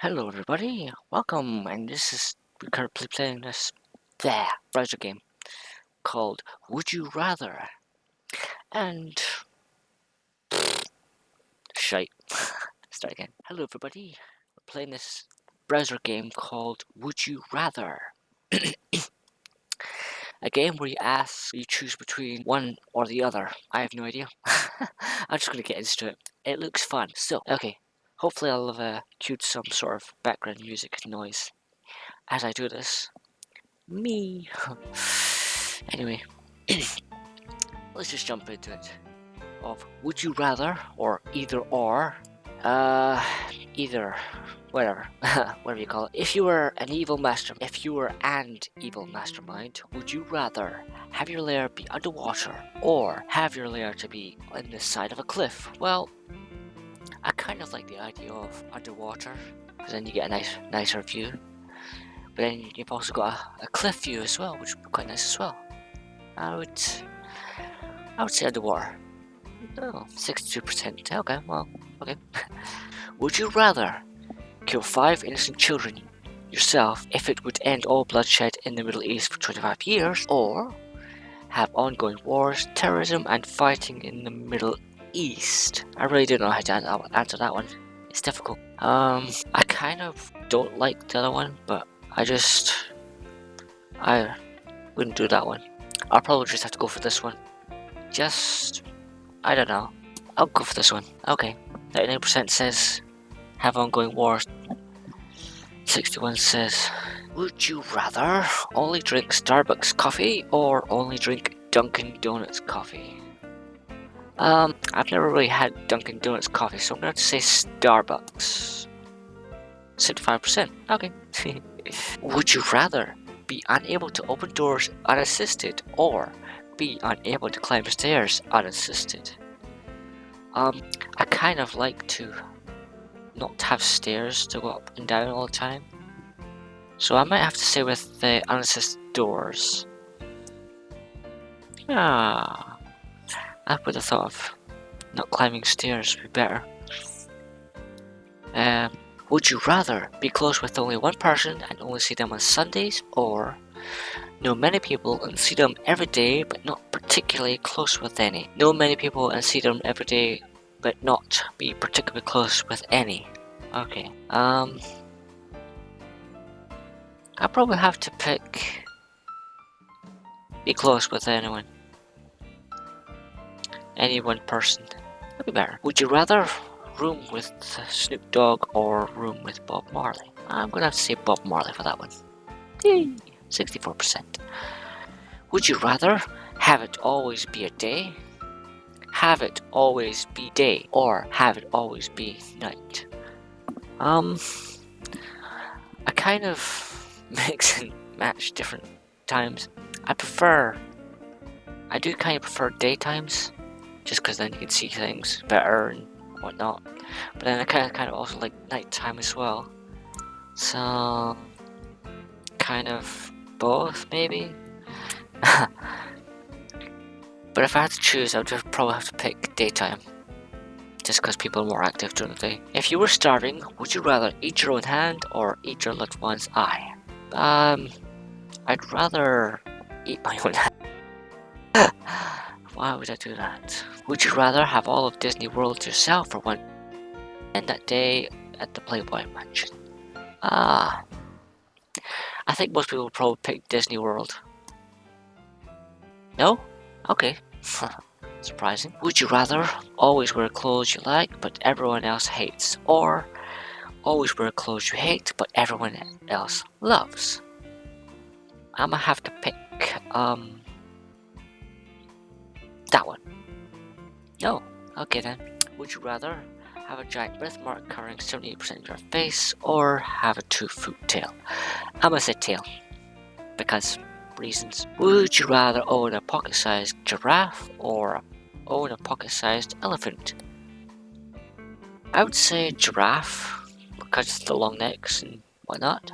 Hello everybody, welcome, and this is we're currently playing this browser game called Would You Rather, and shite. Start again. Hello everybody, we're playing this browser game called Would You Rather, a game where you choose between one or the other. I have no idea. I'm just gonna get into it. It looks fun. So, okay, hopefully I'll have cued some sort of background music noise as I do this. Me. Anyway, let's just jump into it. Of would you rather or either or? Either, whatever, whatever you call it. If you were an evil mastermind, would you rather have your lair be underwater or have your lair to be on the side of a cliff? Well, I kind of like the idea of underwater because then you get a nicer view. But then you've also got a cliff view as well, which would be quite nice as well. I would say underwater. Oh, 62%. Okay, well, okay. Would you rather kill 5 innocent children yourself if it would end all bloodshed in the Middle East for 25 years, or have ongoing wars, terrorism, and fighting in the Middle East? I really don't know how to answer that one. It's difficult. I kind of don't like the other one, but I wouldn't do that one. I'll probably just have to go for this one. I don't know. I'll go for this one. Okay. 39% says have ongoing wars. 61 says, would you rather only drink Starbucks coffee or only drink Dunkin' Donuts coffee? I've never really had Dunkin' Donuts coffee, so I'm going to say Starbucks. 65%. Okay. Would you rather be unable to open doors unassisted or be unable to climb stairs unassisted? I kind of like to not have stairs to go up and down all the time. So I might have to stay with the unassisted doors. I would have thought of not climbing stairs would be better. Would you rather be close with only one person and only see them on Sundays, or know many people and see them every day but not particularly close with any? Know many people and see them every day but not be particularly close with any. Okay. I'll probably have to pick be close with anyone. Any one person. That'd be better. Would you rather room with Snoop Dogg or room with Bob Marley? I'm gonna have to say Bob Marley for that one. Yay! 64%. Would you rather have it always be a day, have it always be day, or have it always be night? I kind of mix and match different times. I do kind of prefer daytimes, just because then you can see things better and whatnot. But then I kind of also like nighttime as well. So, kind of both, maybe? But if I had to choose, I would probably have to pick daytime. Just because people are more active during the day. If you were starving, would you rather eat your own hand or eat your loved one's eye? I'd rather eat my own hand. Why would I do that? Would you rather have all of Disney World to yourself for one and that day at the Playboy Mansion? I think most people would probably pick Disney World. No? Okay. Surprising. Would you rather always wear clothes you like but everyone else hates, or always wear clothes you hate but everyone else loves? I'm gonna have to pick that one. No. Okay then. Would you rather have a giant birthmark covering 78% of your face or have a 2-foot tail? I'm gonna say tail because reasons. Would you rather own a pocket-sized giraffe or own a pocket-sized elephant? I would say giraffe because of the long necks and whatnot.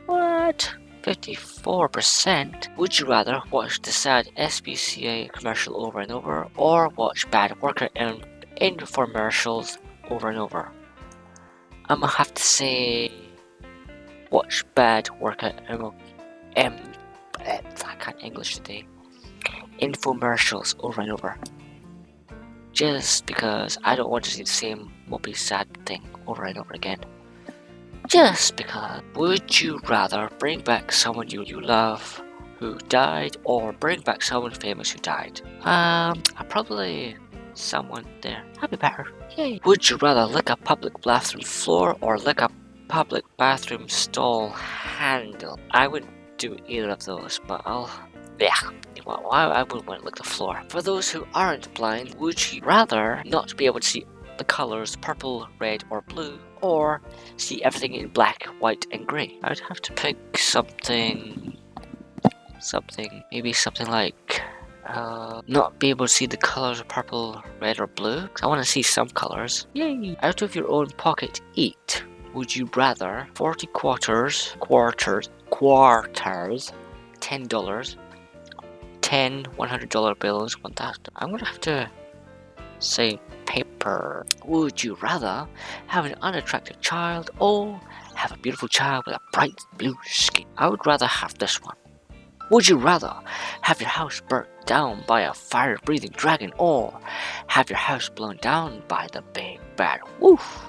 What? 54%? Would you rather watch the sad SPCA commercial over and over or watch bad workout infomercials over and over? I'm gonna have to say watch bad workout. I can't English today. Infomercials over and over. Just because I don't want to see the same mopey sad thing over and over again. Just because. Would you rather bring back someone you love who died, or bring back someone famous who died? Probably someone there. That'd be better. Yay. Would you rather lick a public bathroom floor or lick a public bathroom stall handle? I wouldn't do either of those, but well, I wouldn't want to lick the floor. For those who aren't blind, would you rather not be able to see the colors purple, red, or blue, or see everything in black, white, and grey? I'd have to pick maybe something like not be able to see the colors of purple, red, or blue. I want to see some colors. Yay! Out of your own pocket, eat. Would you rather 40 quarters, $10, 10 $100 bills, 1,000. I'm gonna have to say paper. Would you rather have an unattractive child or have a beautiful child with a bright blue skin? I would rather have this one. Would you rather have your house burnt down by a fire-breathing dragon or have your house blown down by the big bad wolf?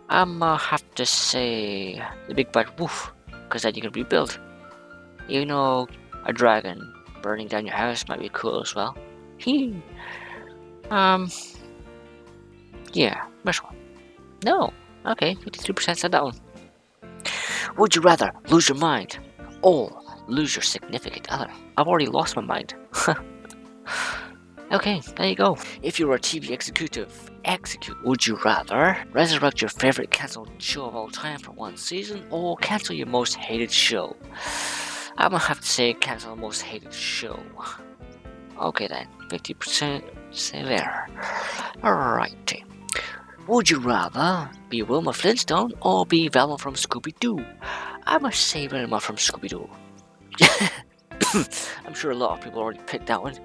I'ma have to say the big bad wolf, because then you can rebuild. You know, a dragon burning down your house might be cool as well. Yeah, first one. No. Okay, 53% said that one. Would you rather lose your mind or lose your significant other? I've already lost my mind. Okay, there you go. If you were a TV executive, would you rather resurrect your favorite cancelled show of all time for one season or cancel your most hated show? I'm gonna have to say cancel the most hated show. Okay then, 50% say there. Alrighty. Would you rather be Wilma Flintstone or be Velma from Scooby-Doo? I must say Velma from Scooby-Doo. I'm sure a lot of people already picked that one.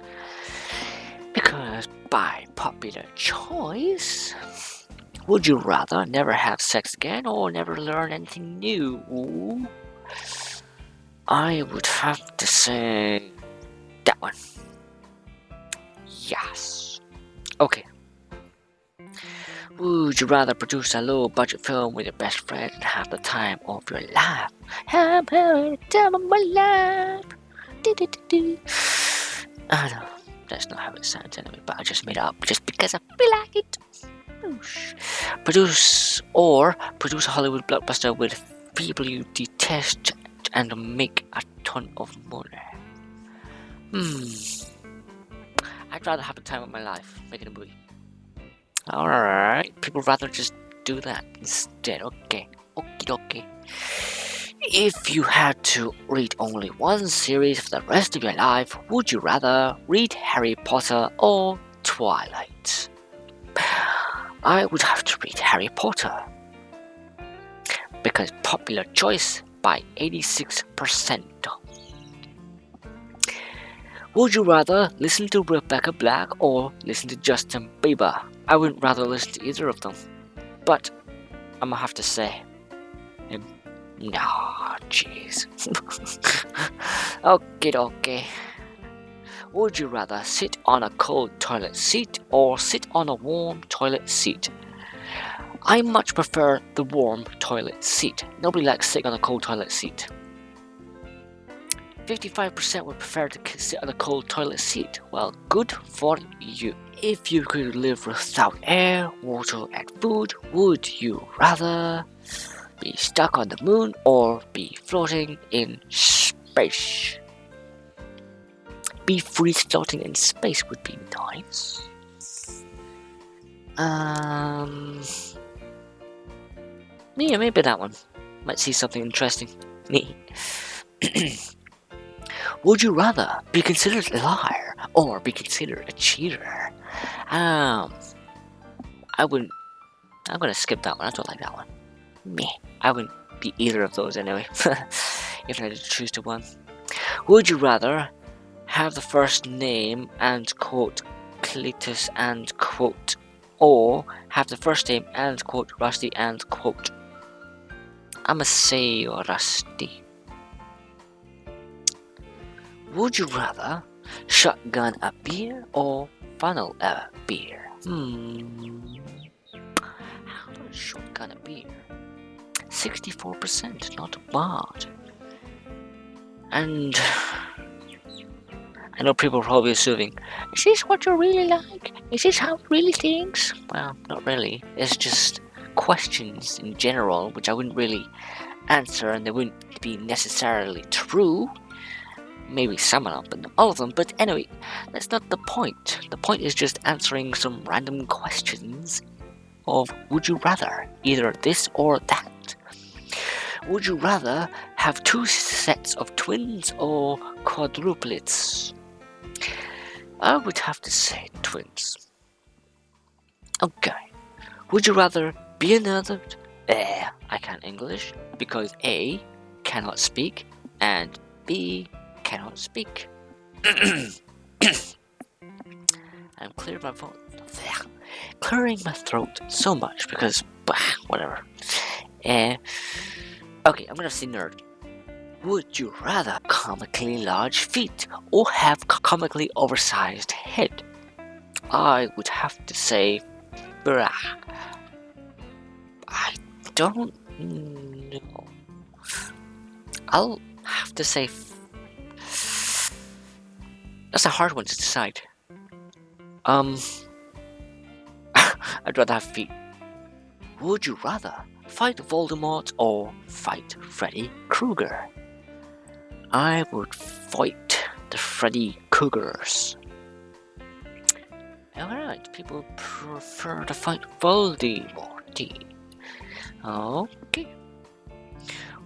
Because by popular choice, would you rather never have sex again or never learn anything new? Ooh. I would have to say that one. Yes. Okay. Would you rather produce a low-budget film with your best friend and have the time of your life? I'm having the time of my life. I know, that's not how it sounds anyway, but I just made it up just because I feel like it. Produce a Hollywood blockbuster with people you detest and make a ton of money. I'd rather have the time of my life making a movie. Alright, people rather just do that instead. Okay, okie dokie. If you had to read only one series for the rest of your life, would you rather read Harry Potter or Twilight? I would have to read Harry Potter because popular choice by 86%. Would you rather listen to Rebecca Black or listen to Justin Bieber? I wouldn't rather listen to either of them, but I'm gonna have to say him. Nah, jeez. Okay. Would you rather sit on a cold toilet seat or sit on a warm toilet seat? I much prefer the warm toilet seat. Nobody likes sitting on a cold toilet seat. 55% would prefer to sit on a cold toilet seat. Well, good for you. If you could live without air, water, and food, would you rather be stuck on the moon or be floating in space? Be free floating in space would be nice. Yeah, maybe that one. Might see something interesting. Neat. Would you rather be considered a liar or be considered a cheater? I wouldn't. I'm gonna skip that one. I don't like that one. Meh. I wouldn't be either of those anyway. If I had to choose to one. Would you rather have the first name and quote Cletus and quote or have the first name and quote Rusty and quote. I'ma say Rusty. Would you rather shotgun a beer or funnel a beer? How to shotgun a beer? 64%, not bad. And I know people are probably assuming, is this what you really like? Is this how it really thinks? Well, not really. It's just questions in general, which I wouldn't really answer, and they wouldn't be necessarily true. Maybe some of them, but not all of them. But anyway, that's not the point. The point is just answering some random questions of would you rather, either this or that. Would you rather have 2 sets of twins or quadruplets? I would have to say twins. Okay. Would you rather be another... I can't English because A, cannot speak, and B, cannot speak. I'm clearing my throat. Clearing my throat so much because, whatever. Okay, I'm gonna say nerd. Would you rather comically large feet or have comically oversized head? I would have to say, I don't know. I'll have to say. That's a hard one to decide. I'd rather have feet. Would you rather fight Voldemort or fight Freddy Krueger? I would fight the Freddy Kruegers. Alright, people prefer to fight Voldemort. Okay.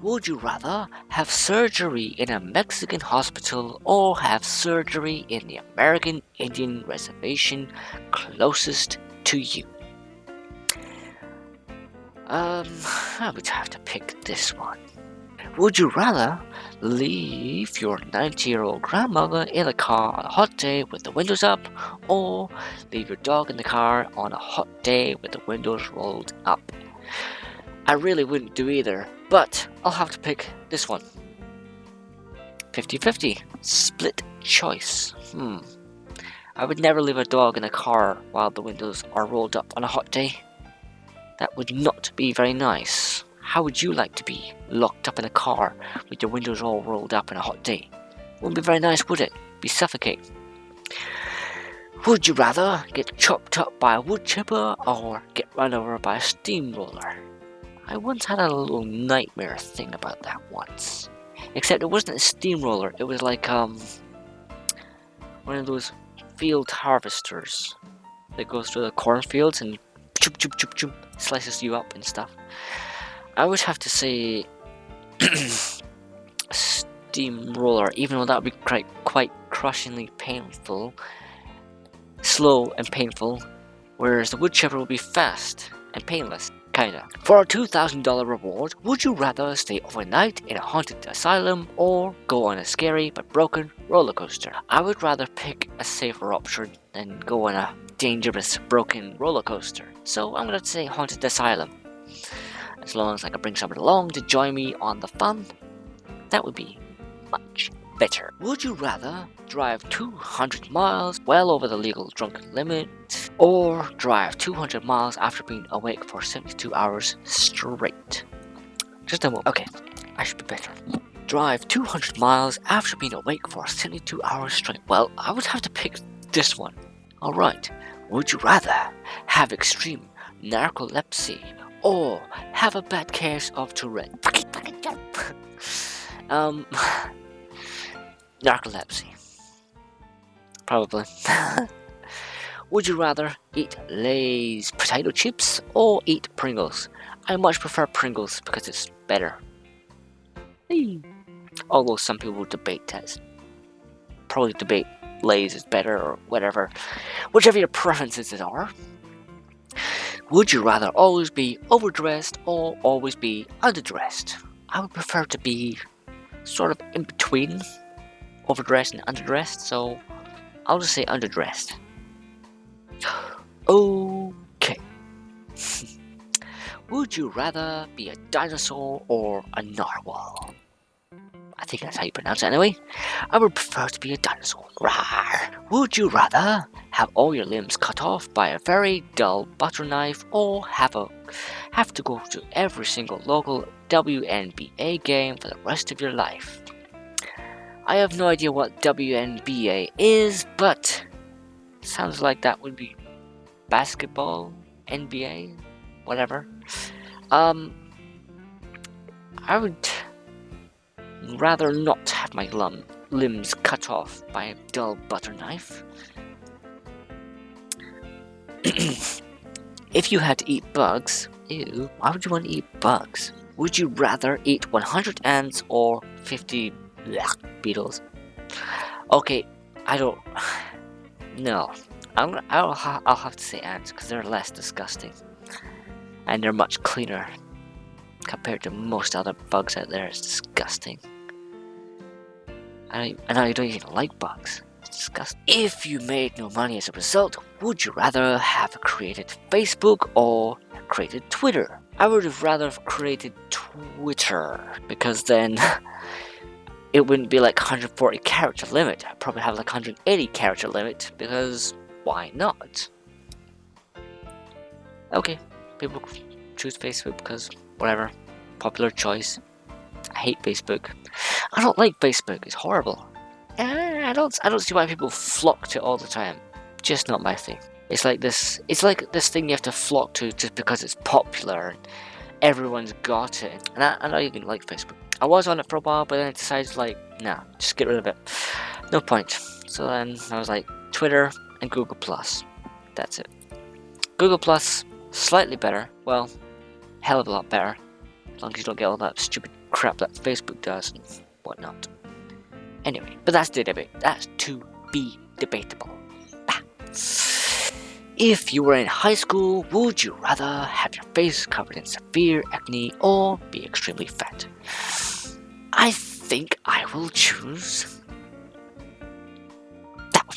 Would you rather have surgery in a Mexican hospital or have surgery in the American Indian reservation closest to you? I would have to pick this one. Would you rather leave your 90-year-old grandmother in the car on a hot day with the windows up, or leave your dog in the car on a hot day with the windows rolled up? I really wouldn't do either, but I'll have to pick this one. 50-50. Split choice. I would never leave a dog in a car while the windows are rolled up on a hot day. That would not be very nice. How would you like to be locked up in a car with your windows all rolled up on a hot day? Wouldn't be very nice, would it? Be suffocating. Would you rather get chopped up by a wood chipper or get run over by a steamroller? I once had a little nightmare thing about that once. Except it wasn't a steamroller, it was like one of those field harvesters that goes through the cornfields and slices you up and stuff. I would have to say steamroller, even though that would be quite crushingly painful, slow and painful, whereas the wood chipper would be fast and painless, kinda. For a $2,000 reward, would you rather stay overnight in a haunted asylum or go on a scary but broken roller coaster? I would rather pick a safer option than go on a dangerous broken roller coaster, so I'm gonna say haunted asylum. As long as I can bring someone along to join me on the fun, that would be much better. Would you rather drive 200 miles well over the legal drunk limit, or drive 200 miles after being awake for 72 hours straight? Just a moment. Okay, I should be better. Drive 200 miles after being awake for 72 hours straight. Well, I would have to pick this one. Alright, would you rather have extreme narcolepsy or have a bad case of Tourette? Narcolepsy. Probably. Would you rather eat Lay's potato chips or eat Pringles? I much prefer Pringles because it's better. Although some people probably debate Lay's is better or whatever. Whichever your preferences are. Would you rather always be overdressed or always be underdressed? I would prefer to be sort of in between overdressed and underdressed, so I'll just say underdressed. Okay, Would you rather be a dinosaur or a narwhal? I think that's how you pronounce it anyway. I would prefer to be a dinosaur. Rawr. Would you rather have all your limbs cut off by a very dull butter knife or have to go to every single local WNBA game for the rest of your life? I have no idea what WNBA is, but sounds like that would be basketball, NBA, whatever. I would rather not have my limbs cut off by a dull butter knife. If you had to eat bugs, ew, why would you want to eat bugs? Would you rather eat 100 ants or 50 beetles? Okay, I don't. No, I'll have to say ants because they're less disgusting and they're much cleaner compared to most other bugs out there. It's disgusting. I know you don't even like bugs. It's disgusting. If you made no money as a result, would you rather have created Facebook or created Twitter? I would have rather have created Twitter because then it wouldn't be like 140 character limit. I'd probably have like 180 character limit because why not? Okay, people choose Facebook because whatever, popular choice. I hate Facebook. I don't like Facebook. It's horrible. I don't see why people flock to it all the time. Just not my thing. It's like this thing you have to flock to just because it's popular and everyone's got it. And I know you can like Facebook. I was on it for a while, but then I decided nah, just get rid of it. No point. So then I was like Twitter and Google Plus. That's it. Google Plus, slightly better. Well, hell of a lot better. As long as you don't get all that stupid crap that Facebook does and whatnot. Anyway, but that's the debate. That's to be debatable. If you were in high school, would you rather have your face covered in severe acne or be extremely fat? I think I will choose that one.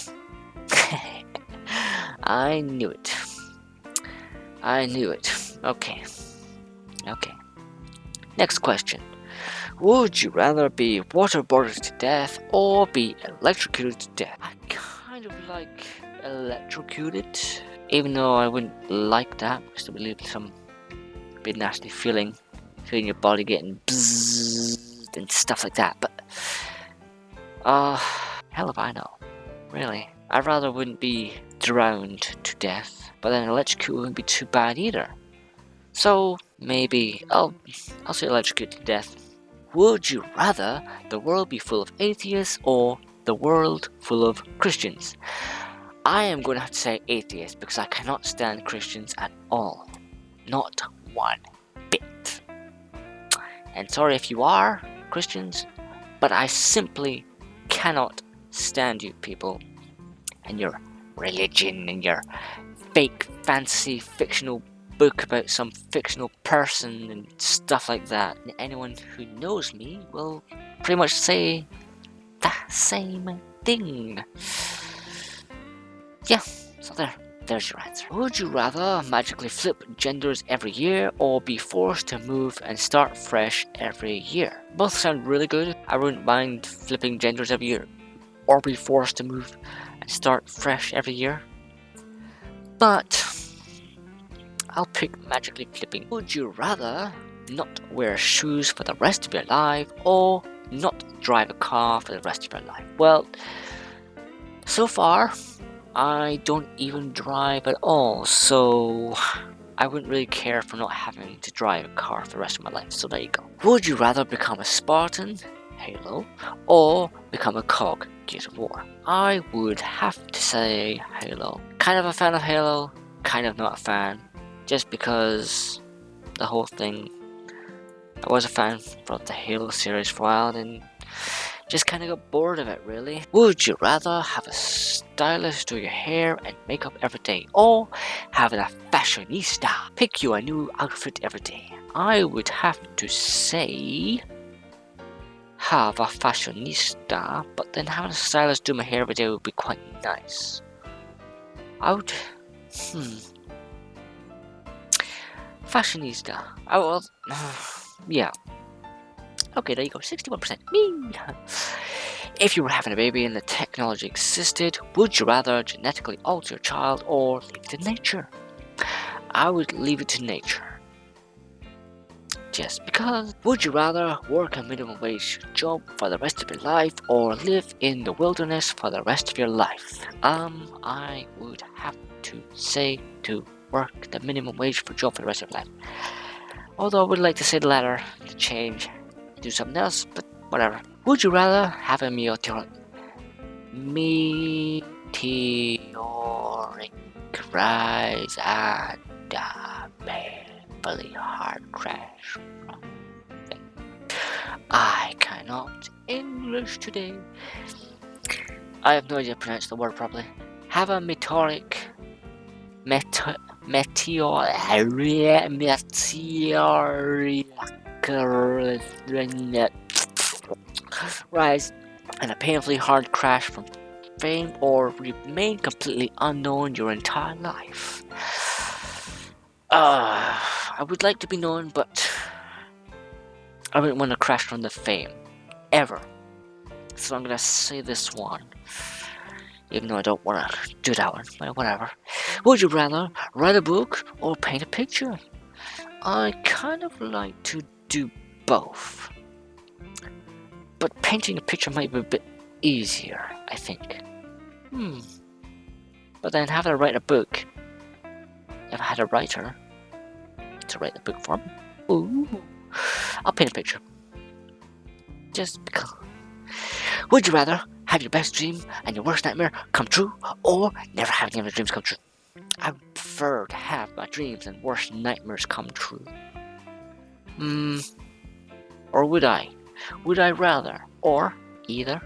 I knew it. Okay. Next question. Would you rather be waterboarded to death or be electrocuted to death? I kind of like electrocuted, even though I wouldn't like that because it would leave some bit nasty feeling your body getting bzzzt and stuff like that. But hell if I know, really. I'd rather wouldn't be drowned to death, but then electrocuted wouldn't be too bad either. So maybe I'll say electrocuted to death. Would you rather the world be full of atheists or the world full of Christians? I am going to have to say atheists because I cannot stand Christians at all. Not one bit. And sorry if you are Christians, but I simply cannot stand you people and your religion and your fake fantasy fictional book about some fictional person and stuff like that. And anyone who knows me will pretty much say the same thing. Yeah, so there's your answer. Would you rather magically flip genders every year or be forced to move and start fresh every year? Both sound really good. I wouldn't mind flipping genders every year or be forced to move and start fresh every year. But I'll pick magically flipping. Would you rather not wear shoes for the rest of your life or not drive a car for the rest of your life? Well, so far, I don't even drive at all, so I wouldn't really care for not having to drive a car for the rest of my life, so there you go. Would you rather become a Spartan, Halo, or become a cog, Gears of War? I would have to say Halo. Kind of a fan of Halo, kind of not a fan. Just because the whole thing, I was a fan of the Halo series for a while and just kind of got bored of it really. Would you rather have a stylist do your hair and makeup every day or have a fashionista pick you a new outfit every day? I would have to say have a fashionista, but then having a stylist do my hair every day would be quite nice. I would, Fashionista. Oh, well, yeah. Okay, there you go. 61%. Me. If you were having a baby and the technology existed, would you rather genetically alter your child or leave it to nature? I would leave it to nature. Just because. Would you rather work a minimum wage job for the rest of your life or live in the wilderness for the rest of your life? I would have to say to work the minimum wage for job for the rest of your life. Although I would like to say the latter, to change, do something else, but whatever. Would you rather have a meteoric rise and a painfully hard crash? I cannot English today. I have no idea how to pronounce the word properly. Have a meteoric rise and a painfully hard crash from fame or remain completely unknown your entire life. I would like to be known, but I wouldn't want to crash from the fame ever. So I'm gonna say this one, even though I don't want to do that one, but whatever. Would you rather write a book or paint a picture? I kind of like to do both, but painting a picture might be a bit easier, I think. But then having to write a book, if I had a writer to write the book for me, I'll paint a picture. Just because. Would you rather have your best dream and your worst nightmare come true, or never have any of your dreams come true? I would prefer to have my dreams and worst nightmares come true. Or would I? Would I rather? Or either?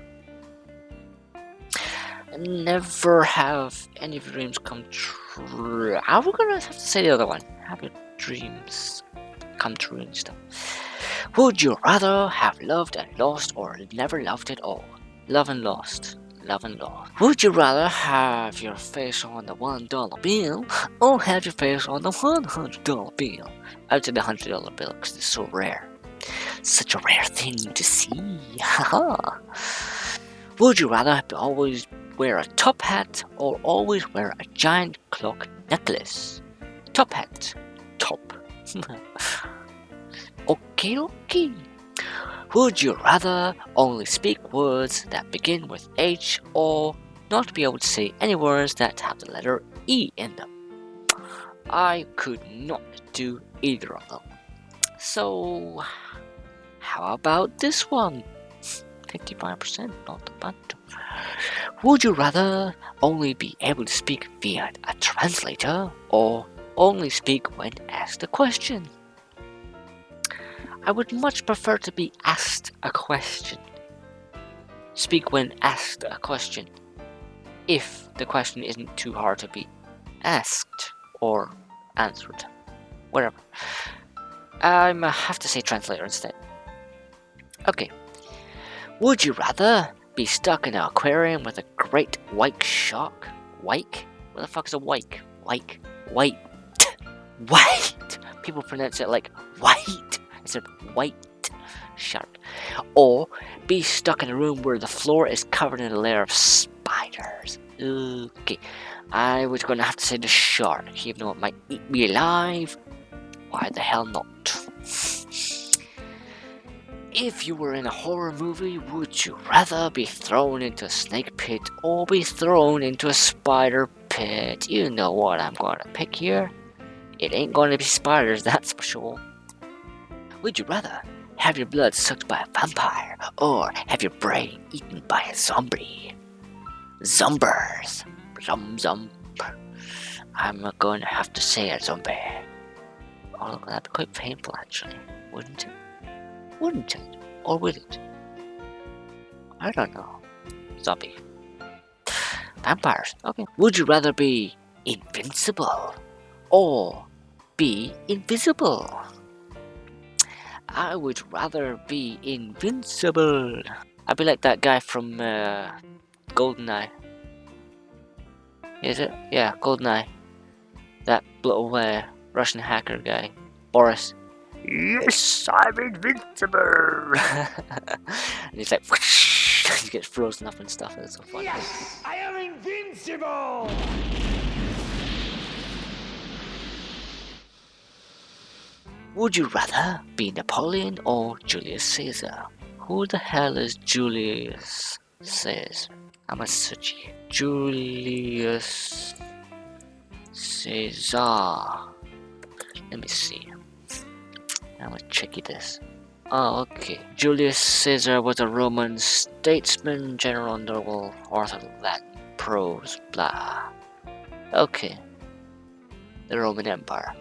Never have any of your dreams come true. I was gonna have to say the other one. Have your dreams come true and stuff. Would you rather have loved and lost or never loved at all? Love and lost. Love and lost. Would you rather have your face on the $1 bill or have your face on the $100 bill? I would say the $100 bill because it's so rare. Such a rare thing to see. Haha. Would you rather always wear a top hat or always wear a giant clock necklace? Top hat. Top. Okay. Would you rather only speak words that begin with H or not be able to say any words that have the letter E in them? I could not do either of them. So, how about this one? 55%, not bad. Would you rather only be able to speak via a translator or only speak when asked a question? I would much prefer to be asked a question. Speak when asked a question. If the question isn't too hard to be asked or answered. Whatever. I have to say translator instead. Okay. Would you rather be stuck in an aquarium with a great white shark? Wake? What the fuck is a wake? Wake. White. People pronounce it like white. Instead of white shark. Or be stuck in a room where the floor is covered in a layer of spiders. Okay, I was going to have to say the shark, even though it might eat me alive. Why the hell not? If you were in a horror movie, would you rather be thrown into a snake pit or be thrown into a spider pit? You know what I'm going to pick here. It ain't going to be spiders, that's for sure. Would you rather have your blood sucked by a vampire or have your brain eaten by a zombie? Zombers. Zom. I'm going to have to say a zombie. Oh, that'd be quite painful actually, wouldn't it? Wouldn't it? Or would it? I don't know. Zombie. Vampires. Okay. Would you rather be invincible or be invisible? I would rather be invincible. I'd be like that guy from GoldenEye. Is it? Yeah, GoldenEye. That little Russian hacker guy. Boris, yes, I'm invincible. And he's like, he gets frozen up and stuff. And it's so funny. Yes, I am invincible. Would you rather be Napoleon or Julius Caesar? Who the hell is Julius Caesar? I'm a search. Julius Caesar. Let me see. I'm gonna check this. Oh, okay. Julius Caesar was a Roman statesman, general, noble, author of Latin prose, blah. Okay. The Roman Empire.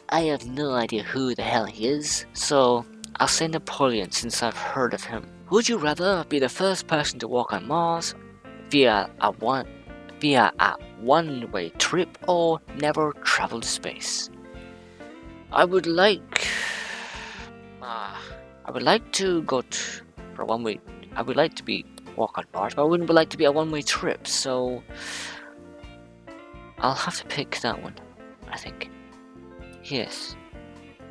I have no idea who the hell he is, so I'll say Napoleon since I've heard of him. Would you rather be the first person to walk on Mars via a one-way trip or never travel to space? I would like to go for one-way. I would like to be walk on Mars, but I wouldn't like to be a one-way trip. So I'll have to pick that one. I think. Yes.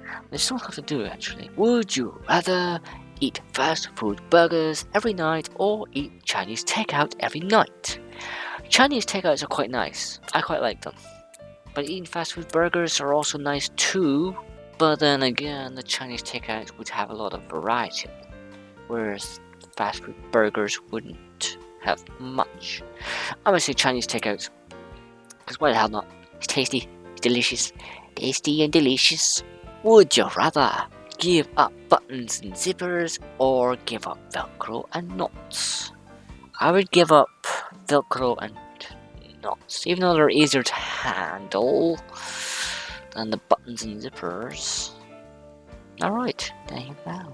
I just don't have to do it actually. Would you rather eat fast food burgers every night or eat Chinese takeout every night? Chinese takeouts are quite nice. I quite like them. But eating fast food burgers are also nice too. But then again, the Chinese takeouts would have a lot of variety, whereas fast food burgers wouldn't have much. I'm gonna say Chinese takeouts, because why the hell not? It's tasty, it's delicious, tasty and delicious. Would you rather give up buttons and zippers or give up Velcro and knots? I would give up Velcro and knots, even though they're easier to handle than the buttons and zippers. Alright, there you go.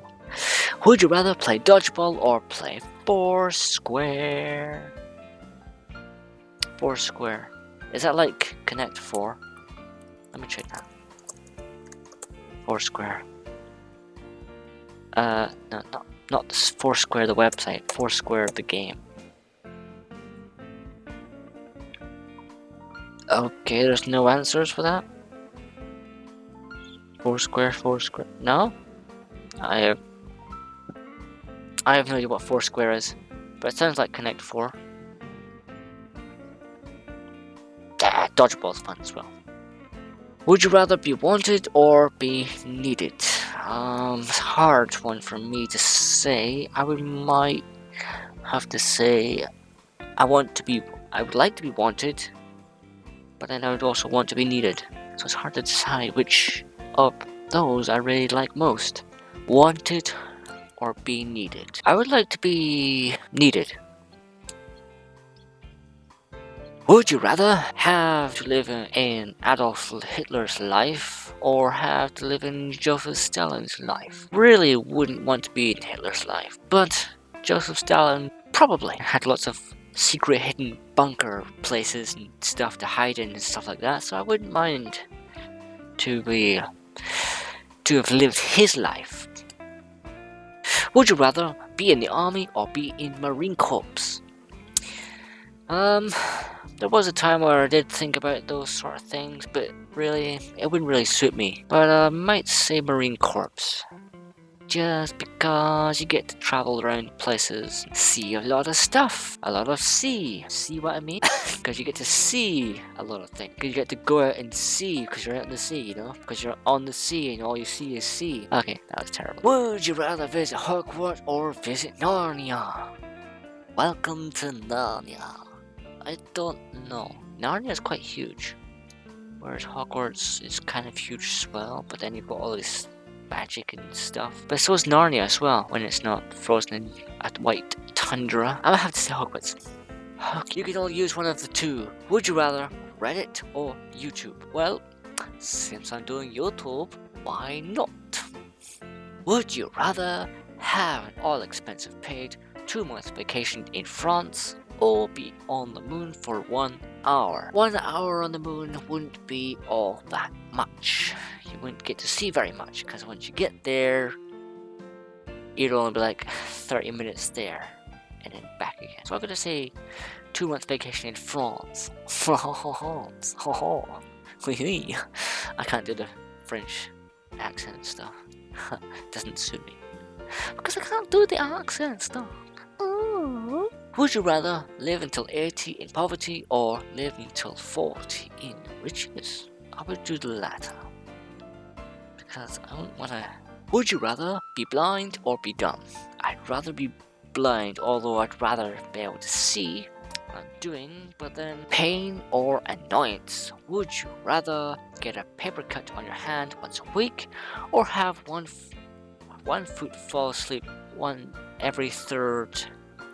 Would you rather play dodgeball or play Foursquare? Foursquare. Is that like Connect 4? Let me check that. Foursquare. No, not Foursquare the website. Foursquare the game. Okay, there's no answers for that. Foursquare. No? I have no idea what Foursquare is, but it sounds like Connect 4. Dodgeball's fun as well. Would you rather be wanted or be needed? It's a hard one for me to say. might have to say I would like to be wanted, but then I would also want to be needed. So it's hard to decide which of those I really like most. Wanted or be needed? I would like to be needed. Would you rather have to live in Adolf Hitler's life or have to live in Joseph Stalin's life? Really wouldn't want to be in Hitler's life, but Joseph Stalin probably had lots of secret hidden bunker places and stuff to hide in and stuff like that, so I wouldn't mind to have lived his life. Would you rather be in the army or be in Marine Corps? There was a time where I did think about those sort of things, but really, it wouldn't really suit me. But I might say Marine Corps. Just because you get to travel around places and see a lot of stuff. A lot of sea. See what I mean? Because you get to see a lot of things. Because you get to go out and see because you're out in the sea, you know? Because you're on the sea and all you see is sea. Okay, that was terrible. Would you rather visit Hogwarts or visit Narnia? Welcome to Narnia. I don't know. Narnia is quite huge. Whereas Hogwarts is kind of huge as well. But then you've got all this magic and stuff. But so is Narnia as well, when it's not frozen in a white tundra. I'm gonna have to say Hogwarts. You can all use one of the two. Would you rather Reddit or YouTube? Well, since I'm doing YouTube, why not? Would you rather have an all-expensive paid 2-month vacation in France or be on the moon for 1 hour? 1 hour on the moon wouldn't be all that much. You wouldn't get to see very much because once you get there, you'd only be like 30 minutes there and then back again. So I'm gonna say 2 months vacation in France. France. I can't do the French accent and stuff. Doesn't suit me. Because I can't do the accent stuff. Oh. Would you rather live until 80 in poverty or live until 40 in riches? I would do the latter. Because I don't want to. Would you rather be blind or be dumb? I'd rather be blind, although I'd rather be able to see what I'm doing, but then pain or annoyance. Would you rather get a paper cut on your hand once a week or have one foot fall asleep every third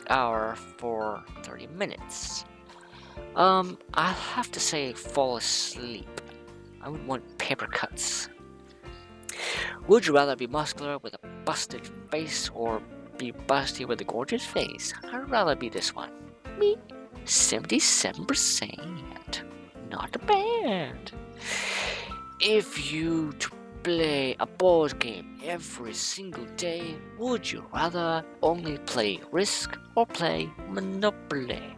hour for 30 minutes? I have to say fall asleep. I would want paper cuts. Would you rather be muscular with a busted face or be busty with a gorgeous face? I'd rather be this one. Me, 77%. Not bad. If you to play a board game every single day, would you rather only play Risk or play Monopoly?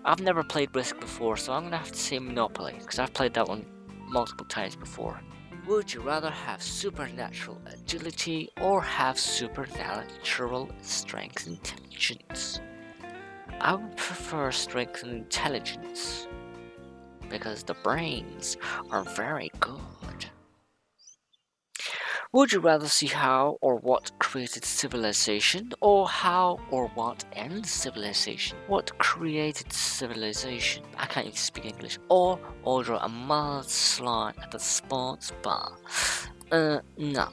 I've never played Risk before, so I'm gonna have to say Monopoly, because I've played that one multiple times before. Would you rather have supernatural agility or have supernatural strength and intelligence? I would prefer strength and intelligence, because the brains are very good. Would you rather see how or what created civilization, or how or what ends civilization? What created civilization? I can't even speak English. Or order a mudslide at the sports bar. No.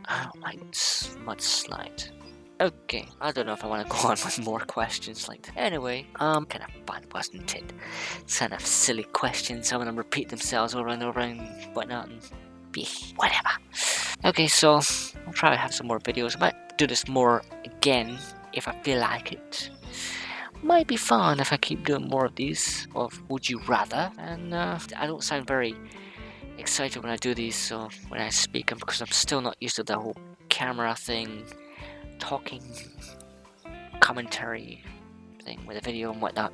I don't like mudslide. Okay, I don't know if I want to go on with more questions like that. Anyway, kind of fun, wasn't it? It's kind of silly questions. Some of them repeat themselves over and over and whatnot, and whatever. Okay, so I'll try to have some more videos. I might do this more again if I feel like it. Might be fun if I keep doing more of these, of Would You Rather. And I don't sound very excited when I do these, so when I speak, because I'm still not used to the whole camera thing, talking, commentary thing with a video and whatnot.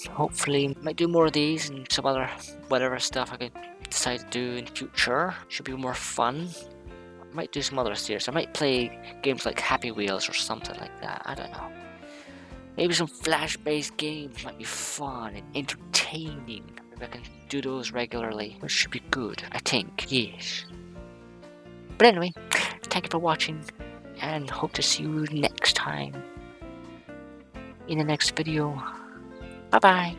Hopefully, might do more of these and some other whatever stuff I could decide to do in the future. Should be more fun. I might do some other series. I might play games like Happy Wheels or something like that. I don't know. Maybe some flash-based games might be fun and entertaining. Maybe I can do those regularly, which should be good, I think. Yes. But anyway, thank you for watching, and hope to see you next time in the next video. Bye bye.